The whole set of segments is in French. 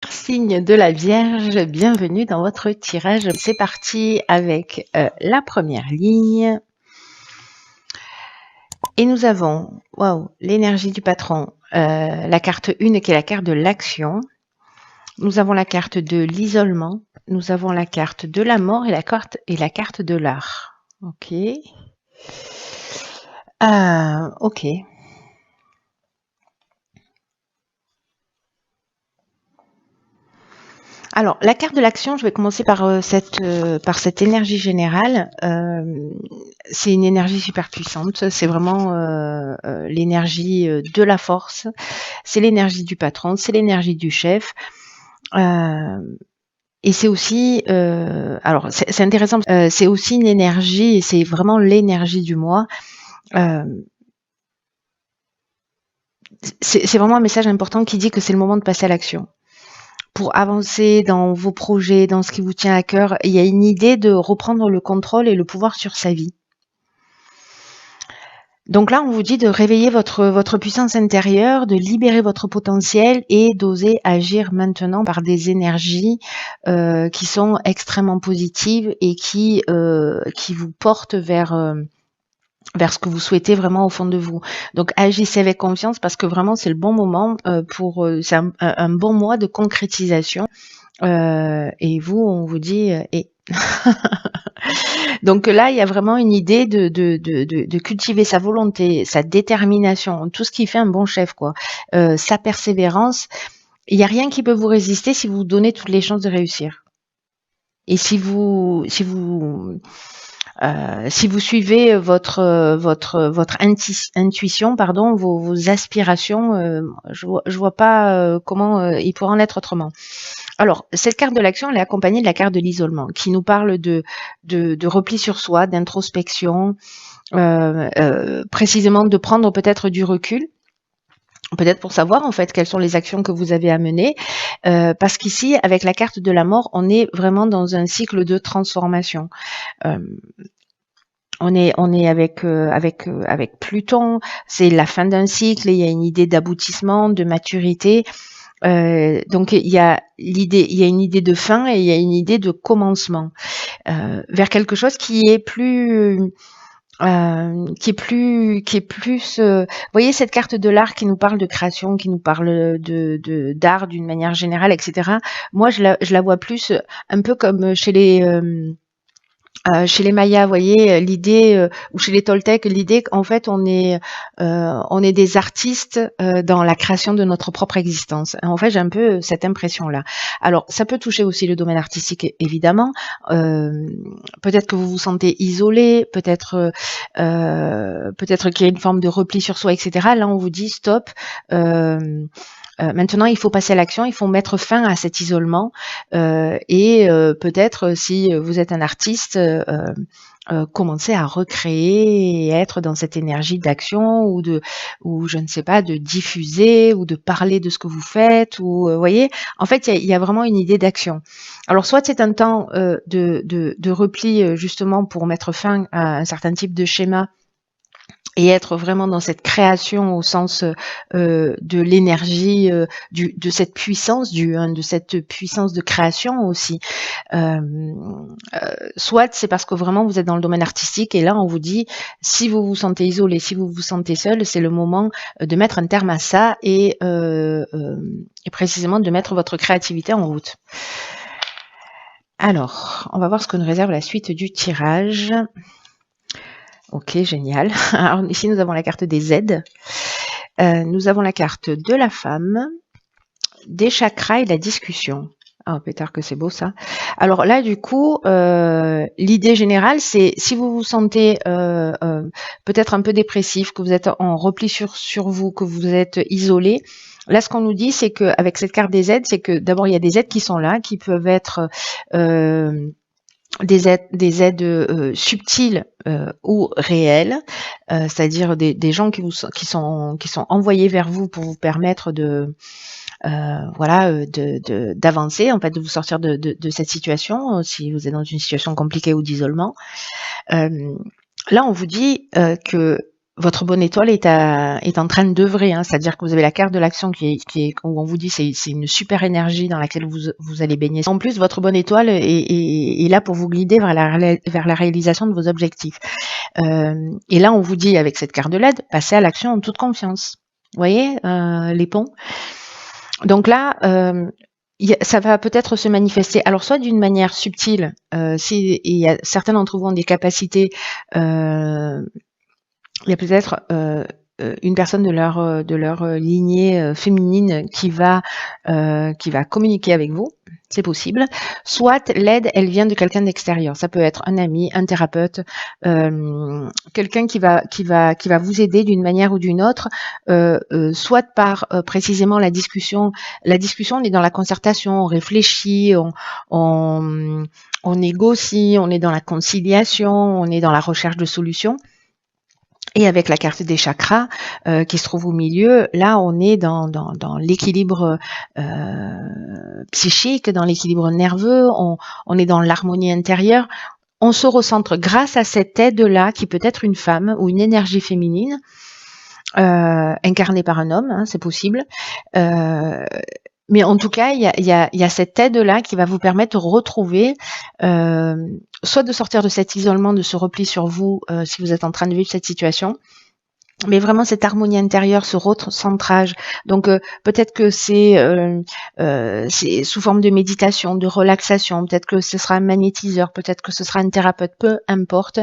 Signe de la Vierge, bienvenue dans votre tirage. C'est parti avec la première ligne. Et nous avons, l'énergie du patron, la carte 1 qui est la carte de l'action. Nous avons la carte de l'isolement. Nous avons la carte de la mort et la carte de l'art. Ok. Ok. Alors, la carte de l'action, je vais commencer par cette énergie générale. C'est une énergie super puissante. C'est vraiment l'énergie de la force. C'est l'énergie du patron. C'est l'énergie du chef. Et c'est aussi, alors c'est intéressant. C'est aussi une énergie, et c'est vraiment l'énergie du moi. C'est vraiment un message important qui dit que c'est le moment de passer à l'action. Pour avancer dans vos projets, dans ce qui vous tient à cœur, il y a une idée de reprendre le contrôle et le pouvoir sur sa vie. Donc là, on vous dit de réveiller votre puissance intérieure, de libérer votre potentiel et d'oser agir maintenant par des énergies qui sont extrêmement positives et qui vous portent vers ce que vous souhaitez vraiment au fond de vous. Donc agissez avec confiance parce que vraiment c'est le bon moment c'est un bon mois de concrétisation. Et vous, on vous dit Donc là, il y a vraiment une idée de cultiver sa volonté, sa détermination, tout ce qui fait un bon chef, quoi. Sa persévérance. Il n'y a rien qui peut vous résister si vous donnez toutes les chances de réussir. Et si vous suivez votre intuition, pardon, vos aspirations, je vois pas comment il pourrait en être autrement. Alors, cette carte de l'action, elle est accompagnée de la carte de l'isolement, qui nous parle de repli sur soi, d'introspection, précisément de prendre peut-être du recul, peut-être pour savoir en fait quelles sont les actions que vous avez à mener, parce qu'ici, avec la carte de la mort, on est vraiment dans un cycle de transformation. On est avec Pluton, c'est la fin d'un cycle et il y a une idée d'aboutissement, de maturité. Donc il y a une idée de fin et il y a une idée de commencement vers quelque chose qui est plus vous voyez cette carte de l'art qui nous parle de création, qui nous parle de d'art d'une manière générale, etc. Moi je la vois plus un peu comme chez les Mayas, vous voyez, l'idée, ou chez les Toltecs, l'idée qu'en fait on est des artistes dans la création de notre propre existence. En fait, j'ai un peu cette impression-là. Alors, ça peut toucher aussi le domaine artistique, évidemment. Peut-être que vous vous sentez isolé, peut-être qu'il y a une forme de repli sur soi, etc. Là, on vous dit stop. Maintenant, il faut passer à l'action, il faut mettre fin à cet isolement et peut-être si vous êtes un artiste, commencer à recréer et être dans cette énergie d'action ou je ne sais pas, de diffuser ou de parler de ce que vous faites ou voyez, en fait, il y a vraiment une idée d'action. Alors, soit c'est un temps de repli justement pour mettre fin à un certain type de schéma et être vraiment dans cette création au sens de l'énergie, de cette puissance, de cette puissance de création aussi. Soit c'est parce que vraiment vous êtes dans le domaine artistique et là on vous dit si vous vous sentez isolé, si vous vous sentez seul, c'est le moment de mettre un terme à ça et précisément de mettre votre créativité en route. Alors, on va voir ce que nous réserve la suite du tirage. Ok, génial. Alors ici, nous avons la carte des aides. Nous avons la carte de la femme, des chakras et de la discussion. Ah, pétard que c'est beau ça. Alors là, du coup, l'idée générale, c'est si vous vous sentez peut-être un peu dépressif, que vous êtes en repli sur vous, que vous êtes isolé, là, ce qu'on nous dit, c'est qu'avec cette carte des aides, c'est que d'abord, il y a des aides qui sont là, qui peuvent être des aides subtiles ou réelles, c'est-à-dire des gens qui sont envoyés vers vous pour vous permettre d'avancer, en fait, de vous sortir de cette situation si vous êtes dans une situation compliquée ou d'isolement. Là, on vous dit que votre bonne étoile est en train d'œuvrer, hein, c'est-à-dire que vous avez la carte de l'action où on vous dit c'est une super énergie dans laquelle vous allez baigner. En plus, votre bonne étoile est là pour vous guider vers la réalisation de vos objectifs. Et là, on vous dit avec cette carte de l'aide, passez à l'action en toute confiance. Vous voyez les ponts. Donc là, ça va peut-être se manifester, alors soit d'une manière subtile, certains d'entre vous ont des capacités, il y a peut-être une personne de leur lignée féminine qui va communiquer avec vous, c'est possible. Soit l'aide, elle vient de quelqu'un d'extérieur. Ça peut être un ami, un thérapeute, quelqu'un qui va vous aider d'une manière ou d'une autre, soit par précisément la discussion. La discussion, on est dans la concertation, on réfléchit, on négocie, on est dans la conciliation, on est dans la recherche de solutions. Et avec la carte des chakras qui se trouve au milieu, là on est dans l'équilibre psychique, dans l'équilibre nerveux, on est dans l'harmonie intérieure. On se recentre grâce à cette aide-là qui peut être une femme ou une énergie féminine incarnée par un homme, hein, c'est possible. Mais en tout cas, il y a cette aide-là qui va vous permettre de retrouver, soit de sortir de cet isolement, de ce repli sur vous, si vous êtes en train de vivre cette situation, mais vraiment cette harmonie intérieure, ce recentrage. Donc peut-être que c'est sous forme de méditation, de relaxation, peut-être que ce sera un magnétiseur, peut-être que ce sera un thérapeute, peu importe.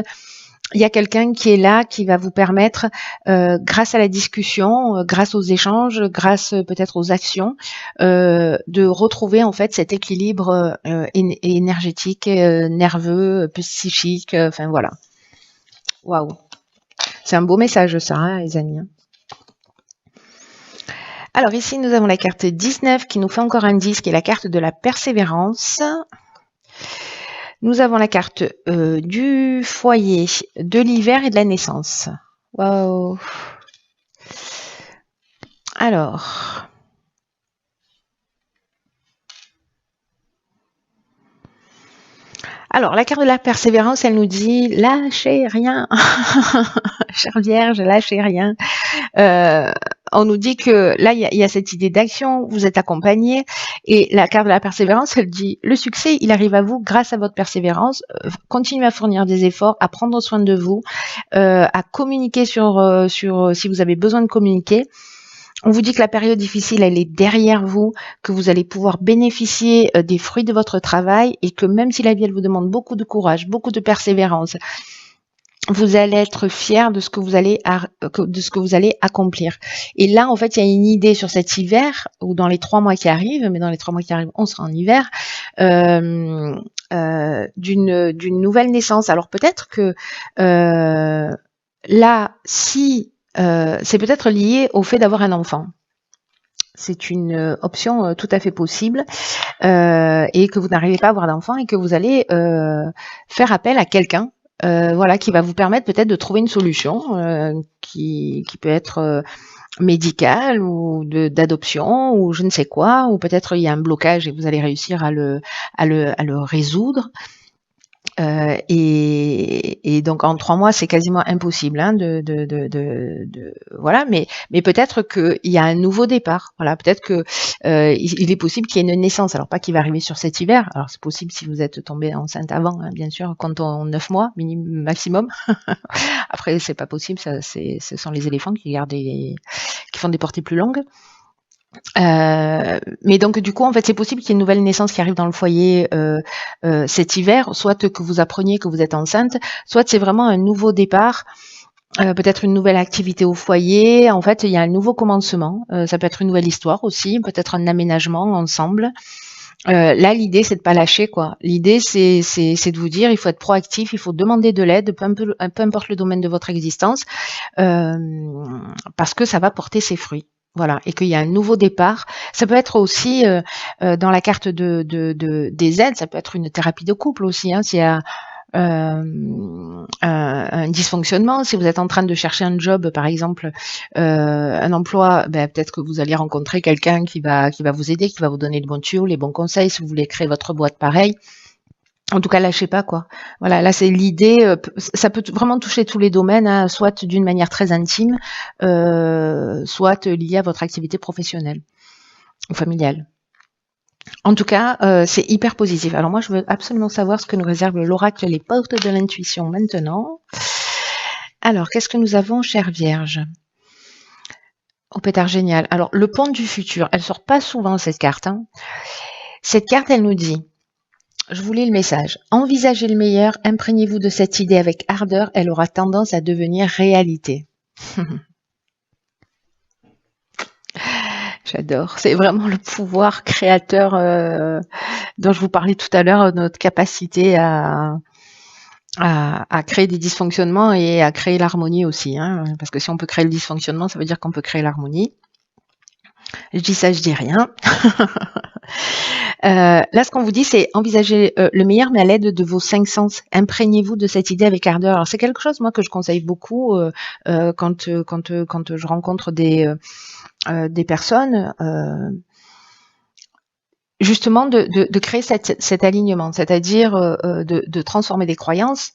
Il y a quelqu'un qui est là, qui va vous permettre, grâce à la discussion, grâce aux échanges, grâce peut-être aux actions, de retrouver en fait cet équilibre énergétique, nerveux, psychique, enfin voilà. Waouh, c'est un beau message ça, hein, les amis. Alors ici nous avons la carte 19 qui nous fait encore un 10, qui est la carte de la persévérance. Nous avons la carte du foyer, de l'hiver et de la naissance. Waouh. Alors. La carte de la persévérance, elle nous dit « Lâchez rien ». Chère Vierge, lâchez rien. On nous dit que là, il y a cette idée d'action, vous êtes accompagné, et la carte de la persévérance, elle dit le succès, il arrive à vous grâce à votre persévérance. Continuez à fournir des efforts, à prendre soin de vous, à communiquer sur si vous avez besoin de communiquer. On vous dit que la période difficile, elle est derrière vous, que vous allez pouvoir bénéficier des fruits de votre travail, et que même si la vie, elle vous demande beaucoup de courage, beaucoup de persévérance, vous allez être fiers de ce que vous allez accomplir. Et là, en fait, il y a une idée sur cet hiver, ou dans les 3 mois qui arrivent, mais dans les 3 mois qui arrivent, on sera en hiver, d'une nouvelle naissance. Alors peut-être que là, si c'est peut-être lié au fait d'avoir un enfant. C'est une option tout à fait possible, et que vous n'arrivez pas à avoir d'enfant et que vous allez faire appel à quelqu'un, voilà, qui va vous permettre peut-être de trouver une solution qui peut être médicale ou d'adoption ou je ne sais quoi, ou peut-être il y a un blocage et vous allez réussir à le résoudre. Et donc en 3 mois, c'est quasiment impossible, hein, voilà. Mais peut-être qu'il y a un nouveau départ. Voilà, peut-être que il est possible qu'il y ait une naissance. Alors pas qu'il va arriver sur cet hiver. Alors c'est possible si vous êtes tombé enceinte avant, hein, bien sûr, comptons 9 mois maximum. Après c'est pas possible. Ça, ce sont les éléphants qui font des portées plus longues. Mais donc du coup en fait c'est possible qu'il y ait une nouvelle naissance qui arrive dans le foyer cet hiver, soit que vous appreniez que vous êtes enceinte, soit c'est vraiment un nouveau départ, peut-être une nouvelle activité au foyer. En fait il y a un nouveau commencement, ça peut être une nouvelle histoire aussi, peut-être un aménagement ensemble. Là l'idée c'est de pas lâcher quoi. L'idée c'est de vous dire il faut être proactif, il faut demander de l'aide, peu importe le domaine de votre existence, parce que ça va porter ses fruits. Voilà, et qu'il y a un nouveau départ. Ça peut être aussi dans la carte des aides, ça peut être une thérapie de couple aussi, hein, s'il y a un dysfonctionnement, si vous êtes en train de chercher un job, par exemple, un emploi, peut-être que vous allez rencontrer quelqu'un qui va vous aider, qui va vous donner le bon tuyau, les bons conseils, si vous voulez créer votre boîte pareil. En tout cas, lâchez pas, quoi. Voilà, là, c'est l'idée, ça peut vraiment toucher tous les domaines, hein, soit d'une manière très intime, soit liée à votre activité professionnelle ou familiale. En tout cas, c'est hyper positif. Alors moi, je veux absolument savoir ce que nous réserve l'oracle Les Portes de l'Intuition maintenant. Alors, qu'est-ce que nous avons, chère Vierge? Oh, pétard génial. Alors, le pont du futur, elle sort pas souvent, cette carte, hein. Cette carte, elle nous dit, je vous lis le message. Envisagez le meilleur, imprégnez-vous de cette idée avec ardeur, elle aura tendance à devenir réalité. J'adore. C'est vraiment le pouvoir créateur dont je vous parlais tout à l'heure, notre capacité à créer des dysfonctionnements et à créer l'harmonie aussi. Hein, parce que si on peut créer le dysfonctionnement, ça veut dire qu'on peut créer l'harmonie. Je dis ça, je dis rien. Là, ce qu'on vous dit, c'est envisager le meilleur, mais à l'aide de vos 5 sens. Imprégnez-vous de cette idée avec ardeur. Alors, c'est quelque chose, moi, que je conseille beaucoup quand je rencontre des personnes, justement de créer cet alignement, c'est-à-dire de transformer des croyances,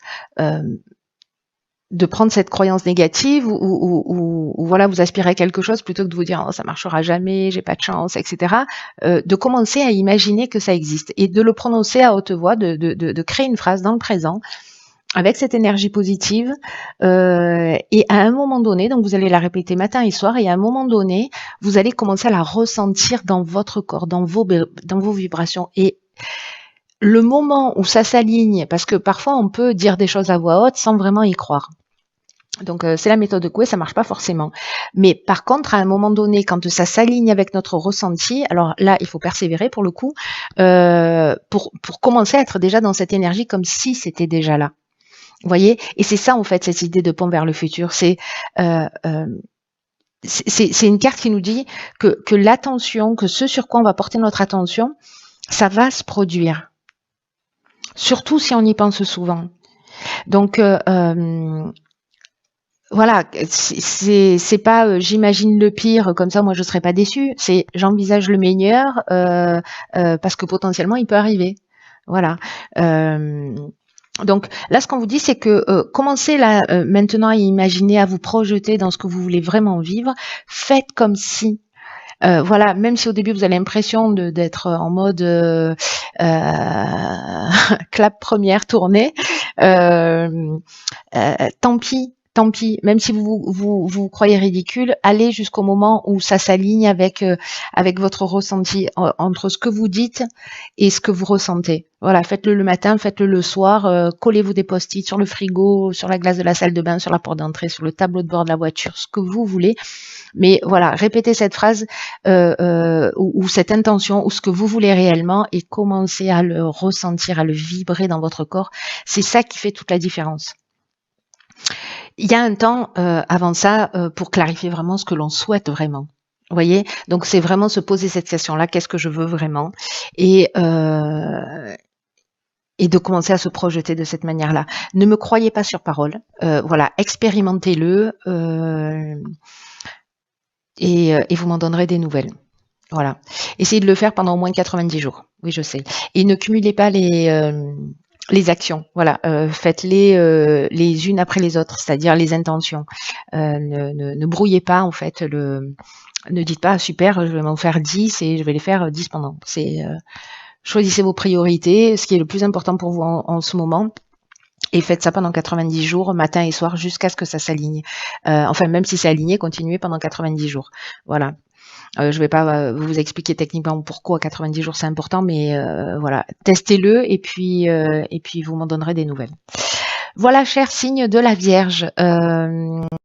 de prendre cette croyance négative ou voilà, vous aspirez à quelque chose plutôt que de vous dire oh, ça marchera jamais, j'ai pas de chance, etc. De commencer à imaginer que ça existe et de le prononcer à haute voix, de créer une phrase dans le présent avec cette énergie positive et à un moment donné, donc vous allez la répéter matin et soir et à un moment donné, vous allez commencer à la ressentir dans votre corps, dans vos vibrations et le moment où ça s'aligne, parce que parfois on peut dire des choses à voix haute sans vraiment y croire. Donc c'est la méthode de Coué, ça marche pas forcément. Mais par contre, à un moment donné, quand ça s'aligne avec notre ressenti, alors là, il faut persévérer pour le coup, pour commencer à être déjà dans cette énergie comme si c'était déjà là. Vous voyez? Et c'est ça en fait cette idée de pont vers le futur. C'est une carte qui nous dit que l'attention, que ce sur quoi on va porter notre attention, ça va se produire. Surtout si on y pense souvent. Donc voilà, c'est pas j'imagine le pire, comme ça moi je serai pas déçue. C'est j'envisage le meilleur parce que potentiellement il peut arriver. Voilà. Donc là, ce qu'on vous dit, c'est que commencez là maintenant à imaginer, à vous projeter dans ce que vous voulez vraiment vivre. Faites comme si. Voilà, même si au début vous avez l'impression d'être en mode clap première tournée, tant pis. Tant pis, même si vous croyez ridicule, allez jusqu'au moment où ça s'aligne avec votre ressenti entre ce que vous dites et ce que vous ressentez. Voilà, faites-le le matin, faites-le le soir, collez-vous des post-it sur le frigo, sur la glace de la salle de bain, sur la porte d'entrée, sur le tableau de bord de la voiture, ce que vous voulez. Mais voilà, répétez cette phrase ou cette intention ou ce que vous voulez réellement et commencez à le ressentir, à le vibrer dans votre corps. C'est ça qui fait toute la différence. Il y a un temps avant ça pour clarifier vraiment ce que l'on souhaite vraiment. Vous voyez? Donc c'est vraiment se poser cette question-là, qu'est-ce que je veux vraiment? Et de commencer à se projeter de cette manière-là. Ne me croyez pas sur parole. Voilà, expérimentez-le et vous m'en donnerez des nouvelles. Voilà. Essayez de le faire pendant au moins 90 jours. Oui, je sais. Et ne cumulez pas les actions, voilà, faites-les les unes après les autres, c'est-à-dire les intentions. Ne brouillez pas en fait ne dites pas super, je vais m'en faire 10 et je vais les faire 10 pendant. Choisissez vos priorités, ce qui est le plus important pour vous en ce moment. Et faites ça pendant 90 jours, matin et soir, jusqu'à ce que ça s'aligne. Enfin, même si c'est aligné, continuez pendant 90 jours. Voilà. Je ne vais pas vous expliquer techniquement pourquoi 90 jours c'est important, mais voilà, testez-le et puis vous m'en donnerez des nouvelles. Voilà, cher signe de la Vierge.